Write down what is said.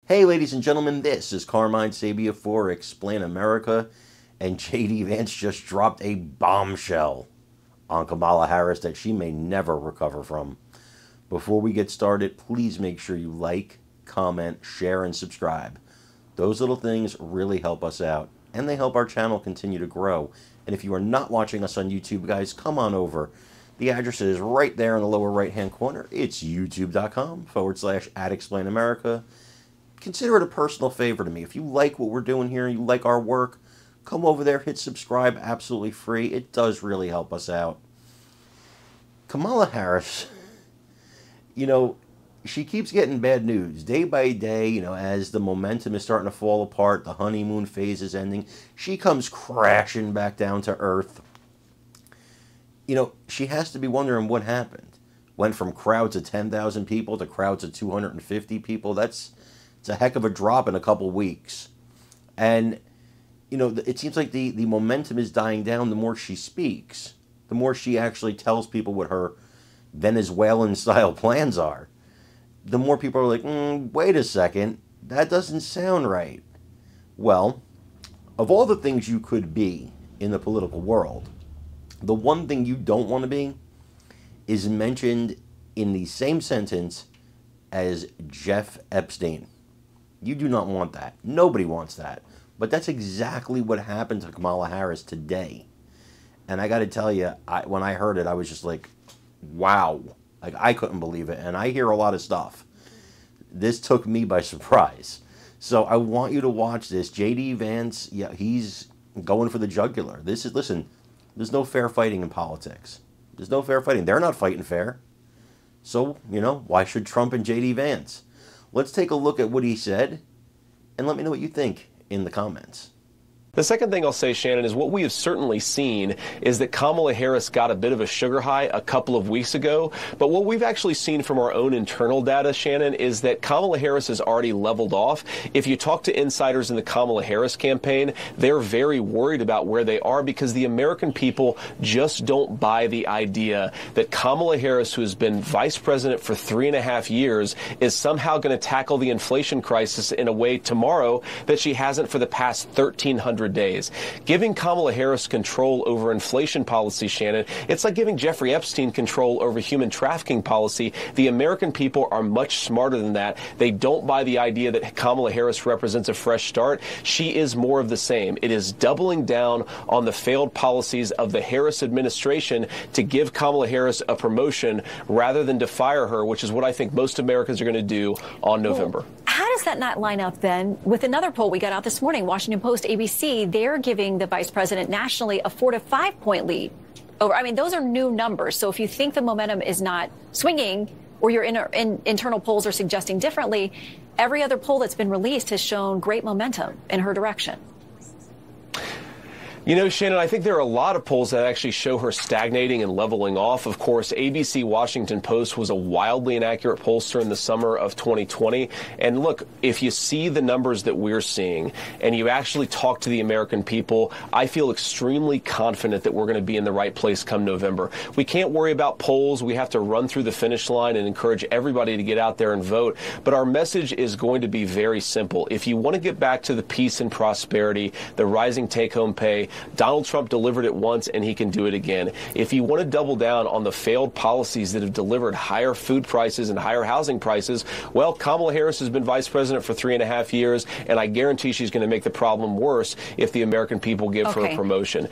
Hey, ladies and gentlemen, this is Carmine Sabia for Explain America, and JD Vance just dropped a bombshell on Kamala Harris that she may never recover from. Before we get started, please make sure you like, comment, share, and subscribe. Those little things really help us out, and they help our channel continue to grow. And if you are not watching us on YouTube, guys, come on over. The address is right there in the lower right-hand corner. It's youtube.com/@ExplainAmerica. Consider it a personal favor to me. If you like what we're doing here, you like our work, come over there, hit subscribe, absolutely free. It does really help us out. Kamala Harris, she keeps getting bad news day by day, as the momentum is starting to fall apart, the honeymoon phase is ending. She comes crashing back down to earth. She has to be wondering what happened. Went from crowds of 10,000 people to crowds of 250 people. It's a heck of a drop in a couple weeks. And, it seems like the momentum is dying down the more she speaks, the more she actually tells people what her Venezuelan-style plans are. The more people are like, wait a second, that doesn't sound right. Well, of all the things you could be in the political world, the one thing you don't want to be is mentioned in the same sentence as Jeff Epstein. You do not want that. Nobody wants that. But that's exactly what happened to Kamala Harris today. And I got to tell you, when I heard it, I was just like, wow. Like, I couldn't believe it. And I hear a lot of stuff. This took me by surprise. So I want you to watch this. JD Vance, yeah, he's going for the jugular. Listen, there's no fair fighting in politics. There's no fair fighting. They're not fighting fair. So, why should Trump and JD Vance? Let's take a look at what he said, and let me know what you think in the comments. The second thing I'll say, Shannon, is what we have certainly seen is that Kamala Harris got a bit of a sugar high a couple of weeks ago. But what we've actually seen from our own internal data, Shannon, is that Kamala Harris has already leveled off. If you talk to insiders in the Kamala Harris campaign, they're very worried about where they are because the American people just don't buy the idea that Kamala Harris, who has been vice president for 3.5 years, is somehow going to tackle the inflation crisis in a way tomorrow that she hasn't for the past 1,300 days. Giving Kamala Harris control over inflation policy, Shannon, it's like giving Jeffrey Epstein control over human trafficking policy. The American people are much smarter than that. They don't buy the idea that Kamala Harris represents a fresh start. She is more of the same. It is doubling down on the failed policies of the Harris administration to give Kamala Harris a promotion rather than to fire her, which is what I think most Americans are going to do on November. How does that not line up then with another poll we got out this morning, Washington Post, ABC? They're giving the vice president nationally a 4 to 5 point lead over. I mean, those are new numbers. So if you think the momentum is not swinging or your internal polls are suggesting differently, every other poll that's been released has shown great momentum in her direction. Shannon, I think there are a lot of polls that actually show her stagnating and leveling off. Of course, ABC Washington Post was a wildly inaccurate pollster in the summer of 2020. And look, if you see the numbers that we're seeing and you actually talk to the American people, I feel extremely confident that we're going to be in the right place come November. We can't worry about polls. We have to run through the finish line and encourage everybody to get out there and vote. But our message is going to be very simple. If you want to get back to the peace and prosperity, the rising take-home pay, Donald Trump delivered it once and he can do it again. If you want to double down on the failed policies that have delivered higher food prices and higher housing prices, well, Kamala Harris has been vice president for 3.5 years, and I guarantee she's going to make the problem worse if the American people give her a promotion.